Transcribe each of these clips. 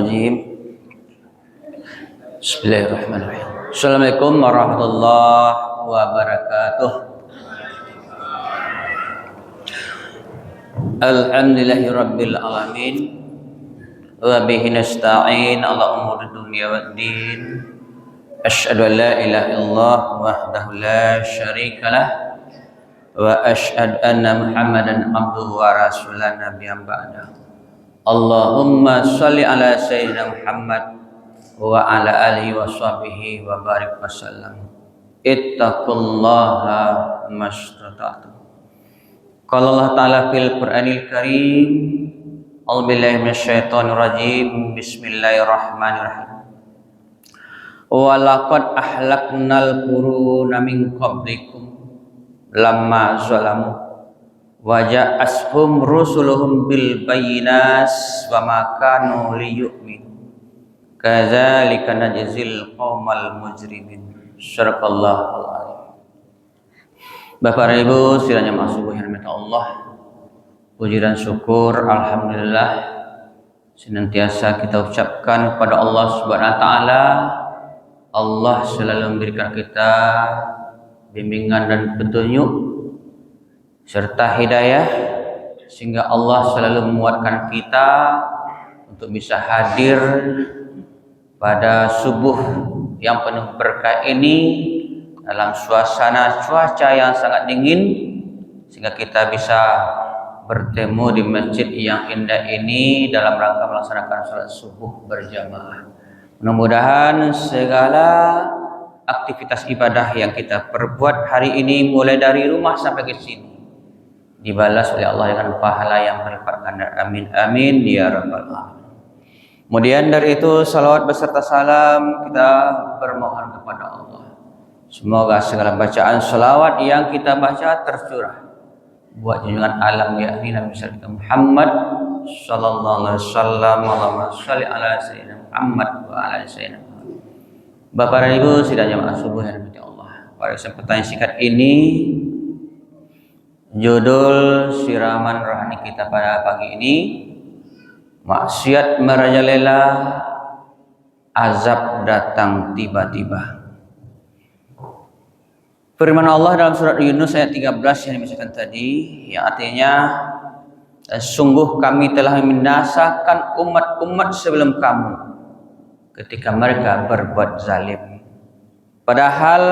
Bismillahirrahmanirrahim. Bismillahirrahmanirrahim. Assalamualaikum warahmatullahi wabarakatuh. Alhamdulillahirabbil alamin. Wa bihi nasta'in ala umuri dunya waddin. Asyhadu an la ilaha illallah wahdahu la syarikalah wa asyhadu anna Muhammadan abduhu wa rasuluhu nabiyyan ba'da. Allahumma sholli ala sayyidina Muhammad wa ala alihi wa sahbihi wa barik wasallam. Ittaqullaha mastata'tum. Qala Allah Ta'ala fil Qur'anil Karim. A'udzubillahi minasyaitonir rajim. Bismillahirrahmanirrahim. Wa laqad ahlaknal quruna min qablikum lamma zalamu wa ja'ashum rusuluhum bil bayyinas wa ma kanu liyu'minu kadzalika najzil qaumal mujrimin. Syaraqallahul azim. Bapak dan Ibu sekalian yang dirahmati Allah, puji dan syukur alhamdulillah senantiasa kita ucapkan kepada Allah Subhanahu wa taala. Allah selalu memberikan kita bimbingan dan petunjuk serta hidayah, sehingga Allah selalu menguatkan kita untuk bisa hadir pada subuh yang penuh berkah ini dalam suasana cuaca yang sangat dingin, sehingga kita bisa bertemu di masjid yang indah ini dalam rangka melaksanakan salat subuh berjamaah. Mudah-mudahan segala aktivitas ibadah yang kita perbuat hari ini mulai dari rumah sampai ke sini dibalas oleh Allah dengan pahala yang berlipat ganda. Amin amin ya rabbal alamin. Kemudian dari itu salawat beserta salam kita bermohon kepada Allah. Semoga segala bacaan salawat yang kita baca tercurah buat junjungan alam yakni Nabi kita Muhammad sallallahu alaihi wasallam. Allahumma shalli ala sayyidina Muhammad wa ala sayyidina Muhammad. Bapak dan Ibu sidang jamaah subuh yang dirahmati Allah. Pada kesempatan singkat ini, judul siraman rohani kita pada pagi ini, maksiat merajalela, azab datang tiba-tiba. Firman Allah dalam surat Yunus ayat 13 yang dibacakan tadi, yang artinya sungguh kami telah membinasakan umat-umat sebelum kamu ketika mereka berbuat zalim. Padahal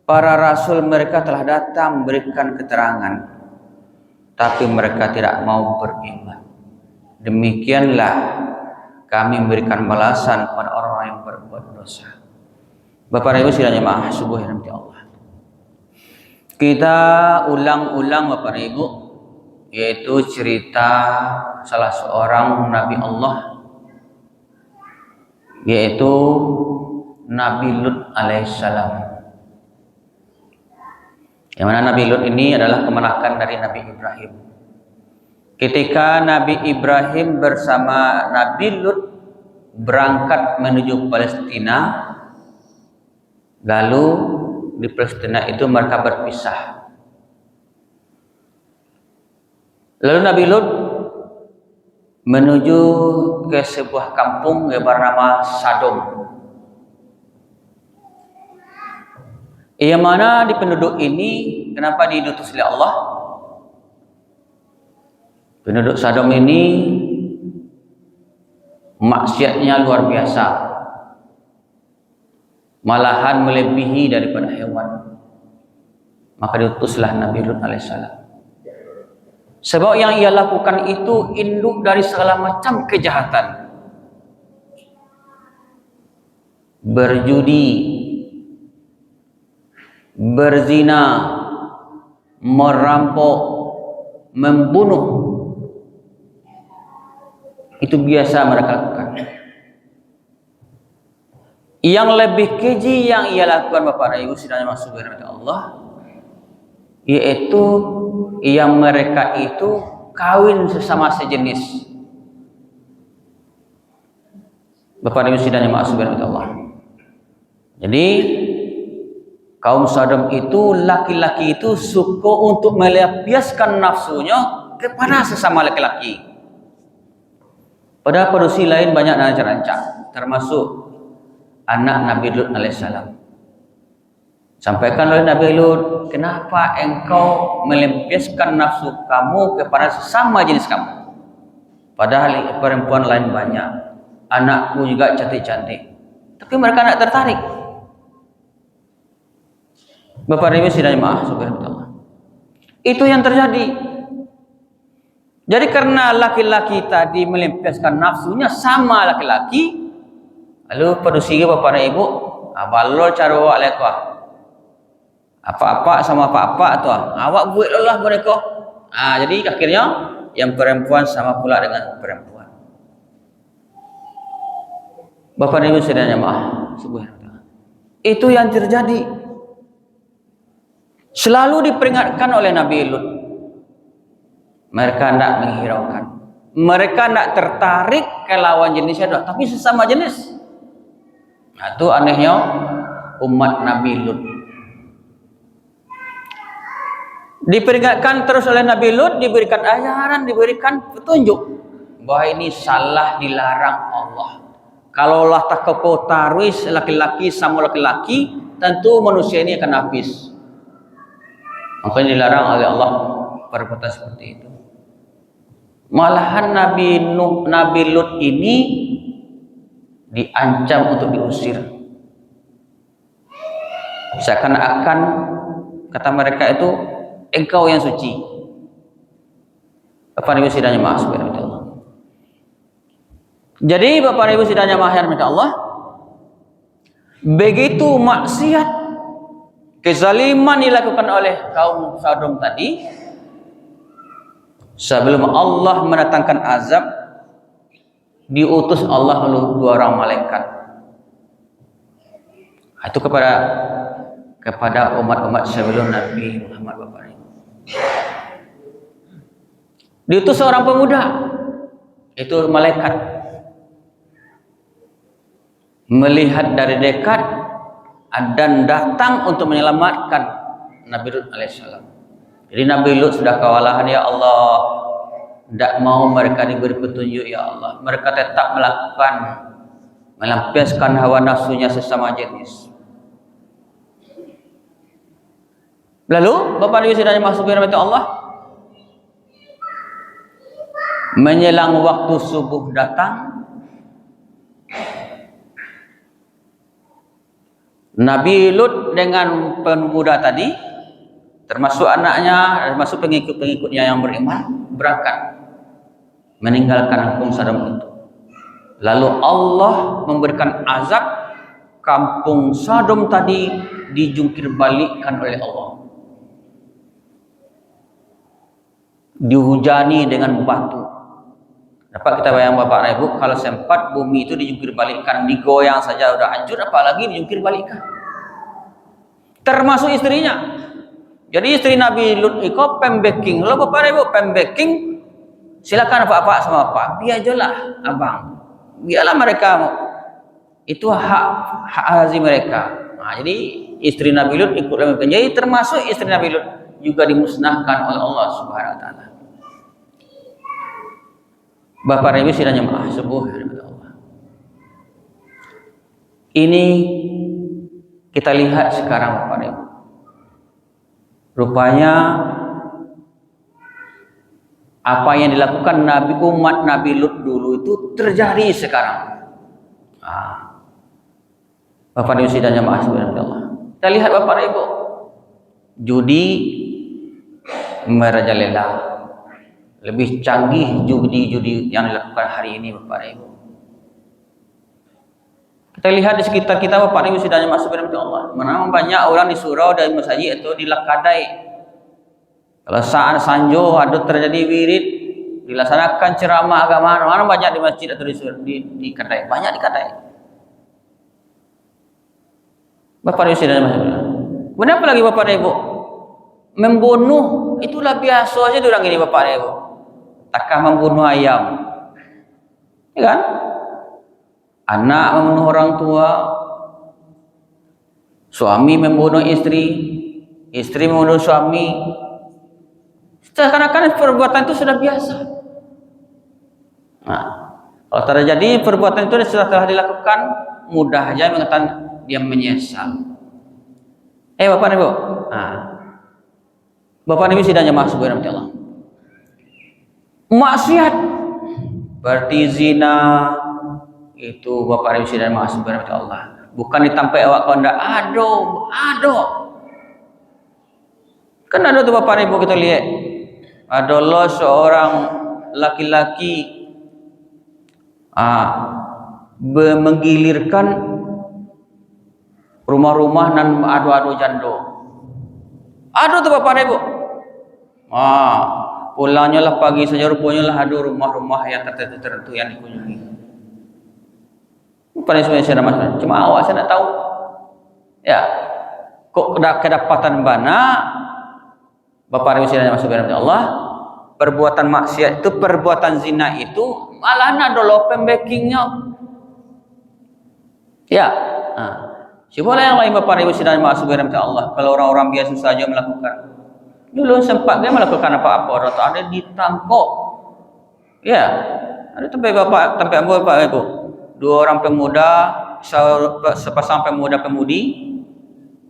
para rasul mereka telah datang memberikan keterangan, tapi mereka tidak mau beriman. Demikianlah kami memberikan balasan pada orang yang berbuat dosa. Bapak dan Ibu sekalian jemaah subuh yang dirahmati Allah, kita ulang-ulang Bapak dan Ibu, yaitu cerita salah seorang Nabi Allah, yaitu Nabi Lut alaihissalam. Yang mana Nabi Lut ini adalah kemenakan dari Nabi Ibrahim. Ketika Nabi Ibrahim bersama Nabi Lut berangkat menuju Palestina, lalu di Palestina itu mereka berpisah. Lalu Nabi Lut menuju ke sebuah kampung yang bernama Sodom. Yang mana di penduduk ini kenapa diutus oleh Allah? Penduduk Sodom ini maksiatnya luar biasa, malahan melebihi daripada hewan. Maka diutuslah Nabi Lut alaihissalam. Sebab yang ia lakukan itu induk dari segala macam kejahatan. Berjudi, berzina, merampok, membunuh, itu biasa mereka lakukan. Yang lebih keji yang ia lakukan Bapak dan Ibu sidang jemaah subhanahu Allah, yaitu yang mereka itu kawin sesama sejenis. Bapak dan Ibu sidang jemaah subhanahu Allah. Jadi kaum Sodom itu, laki-laki itu suka untuk melampiaskan nafsunya kepada sesama laki-laki. Pada sisi lain banyak yang terancam, termasuk anak Nabi Lut alaihissalam. Sampaikan oleh Nabi Lut, kenapa engkau melampiaskan nafsu kamu kepada sesama jenis kamu? Padahal perempuan lain banyak, anakku juga cantik-cantik, tapi mereka tidak tertarik. Bapak Ibu sidang jemaah subhanallah. Itu yang terjadi. Jadi karena laki-laki tadi melampiaskan nafsunya sama laki-laki, lalu perusia Bapak Ibu, balol cara awak leka. Apa-apa sama apa-apa tu, awak buat lah mereka. Jadi akhirnya yang perempuan sama pula dengan perempuan. Bapak Ibu sidang jemaah subhanallah. Itu yang terjadi. Selalu diperingatkan oleh Nabi Lut. Mereka tidak menghiraukan. Mereka tidak tertarik ke lawan jenisnya, tapi sesama jenis. Nah, itu anehnya umat Nabi Lut. Diperingatkan terus oleh Nabi Lut, diberikan ajaran, diberikan petunjuk bahwa ini salah, dilarang Allah. Kalau Allah tak kau taruis laki-laki sama laki-laki, tentu manusia ini akan habis. Makanya dilarang oleh Allah perbuatan seperti itu. Malahan Nabi Lut ini diancam untuk diusir. Seakan-akan kata mereka itu, engkau yang suci. Bapak Ibu sidang jemaah subhanallah. Jadi Bapak Ibu sidang jemaah yang dirahmati Allah, begitu maksiat, kezaliman dilakukan oleh kaum Sodom tadi, sebelum Allah mendatangkan azab, diutus Allah oleh 2 orang malaikat. Itu kepada umat-umat sebelum Nabi Muhammad Bapak Ibu. Diutus seorang pemuda, itu malaikat, melihat dari dekat dan datang untuk menyelamatkan Nabi Lut alaihissalam. Jadi Nabi Lut sudah kewalahan, ya Allah, tidak mau mereka diberi petunjuk, ya Allah. Mereka tetap melakukan, melampiaskan hawa nafsunya sesama jenis. Lalu Bapak Ibu sidang jemaah subhanallah Allah, menjelang waktu subuh datang, Nabi Lut dengan pemuda tadi, termasuk anaknya, termasuk pengikut-pengikutnya yang beriman, berangkat meninggalkan kampung Sodom itu. Lalu Allah memberikan azab, kampung Sodom tadi dijungkir balikkan oleh Allah. Dihujani dengan batu. Dapat kita bayangkan Bapak Ibu, kalau sempat bumi itu dijungkir balikkan, digoyang saja sudah hancur, apalagi dijungkir balikkan. Termasuk istrinya. Jadi istri Nabi Lut itu pembeking. Kalau Bapak Ibu pembeking, silakan apa-apa sama apa. Biarlah abang. Biarlah mereka. Itu hak hazi mereka. Nah, jadi istri Nabi Lut ikut dalam penjara. Jadi termasuk istri Nabi Lut juga dimusnahkan oleh Allah Subhanahu wa taala. Bapak Ibu sidang jemaah subhanallah. Ini kita lihat sekarang Bapak Ibu. Rupanya apa yang dilakukan umat Nabi Lut dulu itu terjadi sekarang. Bapak Ibu sidang jemaah subhanallah. Kita lihat Bapak Ibu, judi merajalela. Lebih canggih judi yang dilakukan hari ini Bapak Ibu. Kita lihat di sekitar kita Bapak Ibu sidang jemaah subhanallah. Mana banyak orang di surau dan masjid itu dilakadai. Kalau saat sanjo ada terjadi wirid, dilaksanakan ceramah agama, mana banyak di masjid atau di kedai, banyak di kedai. Bapak Ibu sidang jemaah subhanallah. Kenapa lagi Bapak Ibu? Membunuh itulah biasa aja orang ini Bapak Ibu. Takah membunuh ayam, ya kan? Anak membunuh orang tua, suami membunuh istri, istri membunuh suami. Seakan-akan perbuatan itu sudah biasa. Nah, Kalau terjadi perbuatan itu sudah telah dilakukan, mudah aja mengatakan dia menyesal. Bapak Ibu, Bapak Ibu sidang jemaah subhanahu wa ta'ala. Maksiat berarti zina itu Bapak Ibu sidang jemaah subhanahu wa ta'ala. Bukan ditampai awak kau ndak ado. Kan ada tuh Bapak Ibu kita lihat. Adalah seorang laki-laki menggilirkan rumah-rumah dan adu-adu jando. Adu tuh Bapak Ibu. Pulangnya lah pagi saja rupanya lah adu rumah-rumah yang tertentu yang dikunjungi. Bukan sebenarnya mas, cuma awak saya nak tahu. Ya, kok kedapatan bana Bapak Ibu sidang masuk kepada Allah. Perbuatan maksiat itu, perbuatan zina itu malah ada open backingnya. Ya, siapa yang lain Bapak Ibu sidang masuk kepada Allah. Kalau orang-orang biasa saja melakukan. Dulu sempat dia melakukan apa-apa, atau ada ditangkap. Ya, ada tempat Bapak Ibu. Dua orang pemuda, sepasang pemuda-pemudi,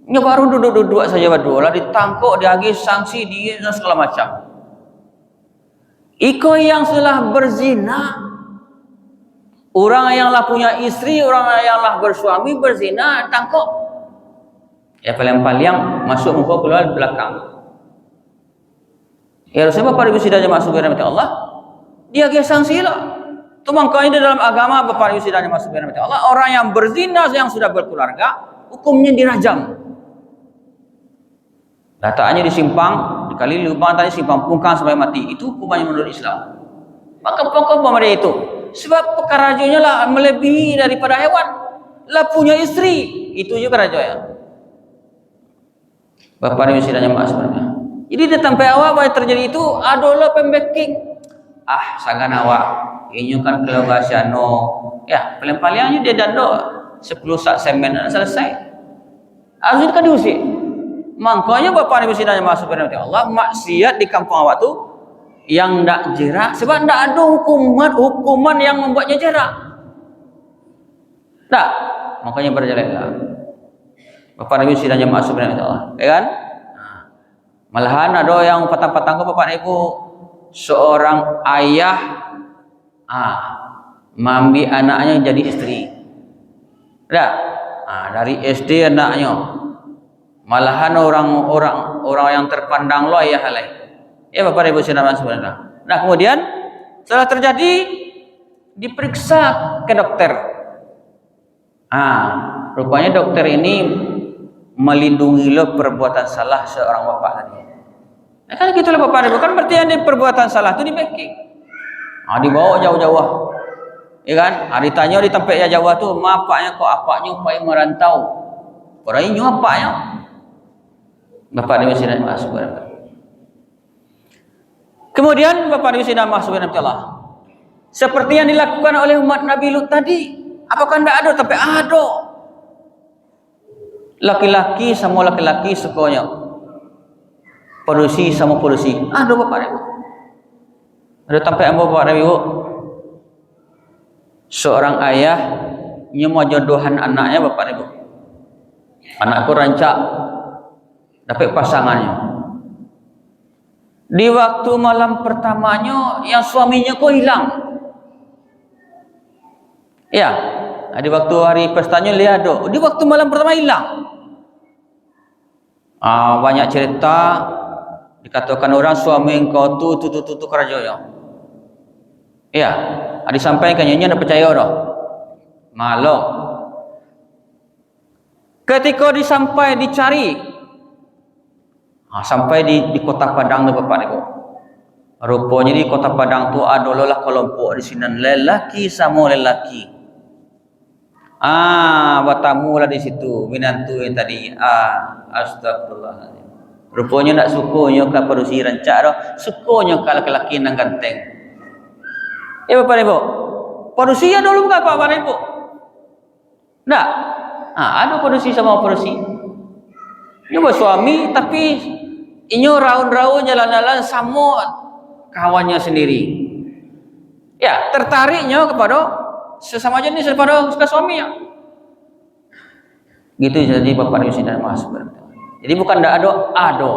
ini baru duduk-duduk saja berdua, ditangkap, diagih sanksi, dia dan segala macam. Iko yang sudah berzina, orang yang lah punya istri, orang yang lah bersuami berzina, tangkap. Ya paling-paling masuk muka keluar belakang. Ya harusnya Bapak Ibu sidang jemaah subhanahu wa ta'ala, dia agih sanksi lah. Itu makanya dalam agama Bapak Ibu sidang jemaah subhanahu wa ta'ala, orang yang berzina yang sudah berkeluarga, hukumnya dirajam. Lataannya disimpang, dikali lubang tadi simpang pungkang sampai mati. Itu hukumannya menurut Islam. Maka pokok pemerintah itu, sebab kerajuannya lah melebihi daripada hewan. Lah punya istri, itu juga kerajuannya. Bapak Ibu sidang jemaah subhanahu wa ta'ala. Jadi dia sampai awal apa yang terjadi itu adalah pembacking. Sangan awak. Ini kan kalau bahasa no. Ya, paling-palingnya dia dando 10 sak semen selesai. Harusnya kan diusir. Makanya Bapak Ibu sidang jemaah subhanahu wa ta'ala, maksiat di kampung awak tu yang ndak jerak sebab ndak ada hukuman yang membuatnya jerak. Tak, makanya berjalanlah. Bapak Ibu sidang jemaah subhanahu wa ta'ala, ya kan? Malahan ada yang patang-patang ke Bapak Ibu, seorang ayah mambi anaknya jadi istri. Dah, dari SD anaknya. Malahan orang yang terpandang lo ayah lain. Ya Bapak Ibu sidang jemaah subhanahu wa ta'ala. Nah, kemudian setelah terjadi diperiksa ke dokter. Rupanya dokter ini melindungi lo perbuatan salah seorang bapak tadi. Nah, kan gitulah Bapak Ibu, kan berarti yang perbuatan salah itu dibacking. Dibawa jauh-jauh. Ya kan? Ditanya di tempat yang jauh tu, apaknya kok apaknya upaya merantau. Orang ini apaknya? Bapak Ibu sidang jemaah subhanahu wa ta'ala. Kemudian Bapak Ibu sidang jemaah subhanahu wa ta'ala, seperti yang dilakukan oleh umat Nabi Lut tadi, apakah tidak ada? Tapi ada. Laki-laki sama laki-laki sukanya. Polusi sama polusi. Ada Bapak Ibu. Ada sampai Bapak Ibu. Seorang ayah mau jodohan anaknya Bapak Ibu. Anakku rancak dapat pasangannya. Di waktu malam pertamanya yang suaminya kok hilang. Ya, di waktu hari pestanya lihat do. Di waktu malam pertama hilang. Banyak cerita dikatakan orang suami engkau tu kerajaan. Ya, disampaikannya nya percaya dah. Malu. Ketika disampai dicari, sampai di kota Padang tu Bapak Ibu. Rupanya di kota Padang tu adalah kelompok di sini lelaki sama lelaki. Bertamu lah di situ minantu yang tadi. Astagfirullahaladzim. Rupanya nak sukunya ke perusi rancak dah, sukunya ke lelaki nang ganteng. Ya Bapak Ibu, perusi dulu bukan Bapak Ibu. Tak, ada perusi sama perusi. Ini bersuami tapi ini raun-raun jalan-jalan sama kawannya sendiri. Ya, tertariknya kepada sesama jenis daripada suaminya. Gitu jadi Bapak Ibu sidang jamaah sekalian. Jadi bukan tidak ada.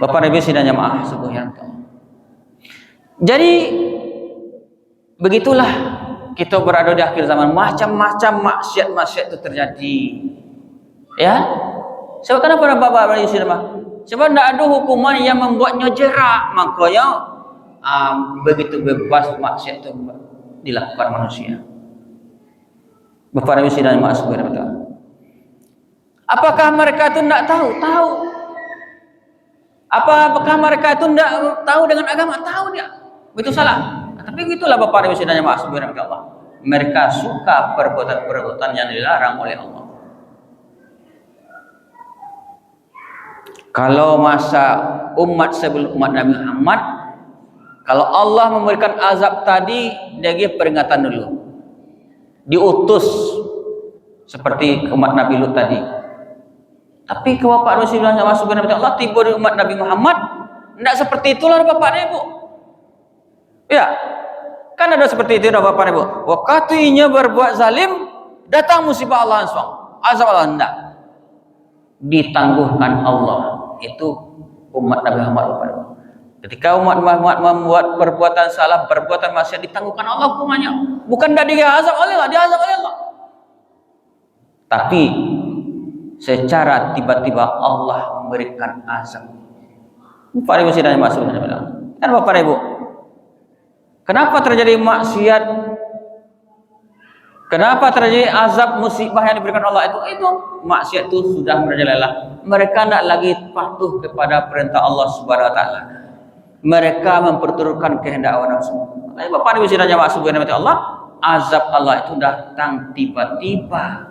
Bapak Ibu sidang jamaah sekalian. Jadi begitulah kita berada di akhir zaman, macam-macam maksiat-maksiat itu terjadi. Ya. Sebab kenapa Bapak Ibu sidang jamaah? Sebab tidak ada hukuman yang membuatnya jerak, makanya begitu bebas maksiat itu dilakukan manusia. Bapak Ibu sidang jamaah sekalian. Apakah mereka itu tidak tahu? Tahu. Apakah mereka itu tidak tahu dengan agama? Tahu dia. Itu salah. Tapi gitulah Bapak Ibu sidang jamaah sekalian Allah. Mereka suka perbuatan-perbuatan yang dilarang oleh Allah. Kalau masa umat sebelum umat Nabi Muhammad, kalau Allah memberikan azab tadi, dia give peringatan dulu. Diutus seperti umat Nabi Lut tadi. Tapi kalau Bapak Rasulullah SAW Allah tiba di umat Nabi Muhammad, tidak seperti itulah Bapak Ibu. Ya, kan ada seperti itu Bapak Ibu. Waktunya berbuat zalim, datang musibah Allah langsung. Azab Allah tidak. Ditangguhkan Allah. Itu umat Nabi Muhammad Bapak Ibu. Ketika umat Muhammad membuat perbuatan salah, perbuatan maksiat, ditangguhkan Allah hukumannya. Bukan dari azab oleh Allah, diazab oleh Allah. Tapi secara tiba-tiba Allah memberikan azab. Bapak Ibu sidang masuk kan Bapak Ibu. Kenapa terjadi maksiat? Kenapa terjadi azab musibah yang diberikan Allah itu maksiat itu sudah merajalela. Mereka tidak lagi patuh kepada perintah Allah Subhanahu wa taala. Mereka memperturutkan kehendak Allah semua. Bapak Ibu sidang jamaah subhanahu wa ta'ala, azab Allah itu datang tiba-tiba.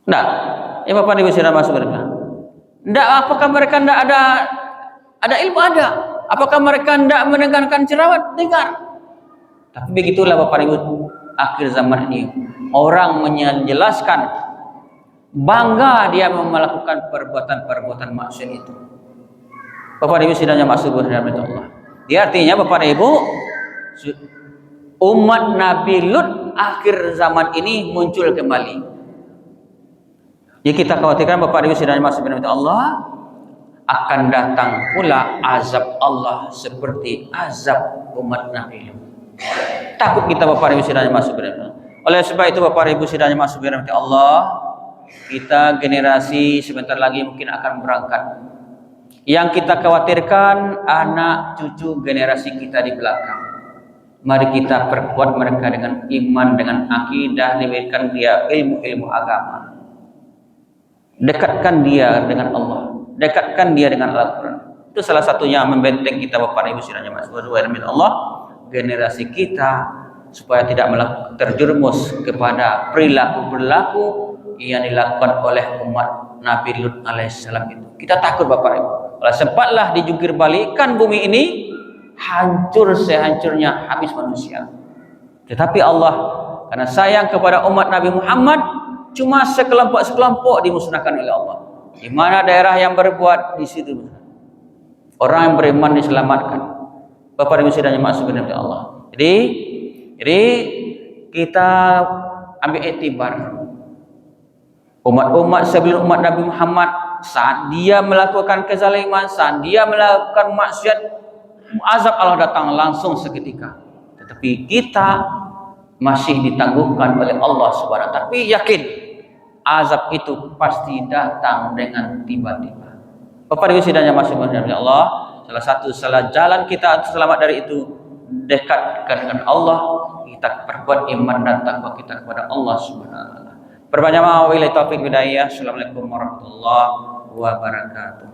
Nah, ya Bapak Ibu sidang jamaah subhanahu wa ta'ala. Enggak, apakah mereka tidak ada ilmu? Ada. Apakah mereka tidak mendengarkan ceramah? Dengar. Tapi begitulah Bapak Ibu, akhir zaman ini orang menjelaskan bangga dia melakukan perbuatan-perbuatan maksiat itu. Bapak Ibu sidang jamaah subhanahu wa ta'ala. Dia artinya Bapak Ibu, umat Nabi Lut akhir zaman ini muncul kembali. Jadi kita khawatirkan Bapak Ibu sidang jamaah subhanahu wa ta'ala akan datang pula azab Allah seperti azab umat Nabi Lut. Takut kita Bapak Ibu sidang jamaah subhanahu wa ta'ala. Oleh sebab itu Bapak Ibu sidang jamaah subhanahu wa ta'ala, kita generasi sebentar lagi mungkin akan berangkat. Yang kita khawatirkan anak cucu generasi kita di belakang. Mari kita perkuat mereka dengan iman, dengan akidah, diberikan dia ilmu-ilmu agama. Dekatkan dia dengan Allah, dekatkan dia dengan Al-Quran. Itu salah satunya membenteng kita Bapak Ibu sidang jamaah subhanahu Allah, generasi kita supaya tidak terjerumus kepada perilaku-perilaku yang dilakukan oleh umat Nabi Lut alaihissalam itu. Kita takut Bapak Ibu. Kalau sempatlah dijungkir balikan bumi ini, hancur sehancurnya habis manusia. Tetapi Allah karena sayang kepada umat Nabi Muhammad, cuma sekelompok dimusnahkan oleh Allah. Di mana daerah yang berbuat, di situ orang yang beriman diselamatkan. Bapak Ibu sidang jamaah subhanahu wa ta'ala. Jadi kita ambil iktibar. Umat-umat sebelum umat Nabi Muhammad, saat dia melakukan kezaliman, saat dia melakukan maksiat, azab Allah datang langsung seketika. Tetapi kita masih ditangguhkan oleh Allah Subhanahu wa ta'ala. Tapi yakin azab itu pasti datang dengan tiba-tiba. Bapak Ibu sidang jamaah subhanahu wa Allah, salah jalan kita untuk selamat dari itu, dekatkan dengan Allah, kita perbuat iman dan takwa kita kepada Allah Subhanahu wa ta'ala. Perbanyak wabillahi taufiq hidayah. Assalamualaikum warahmatullahi wabarakatuh.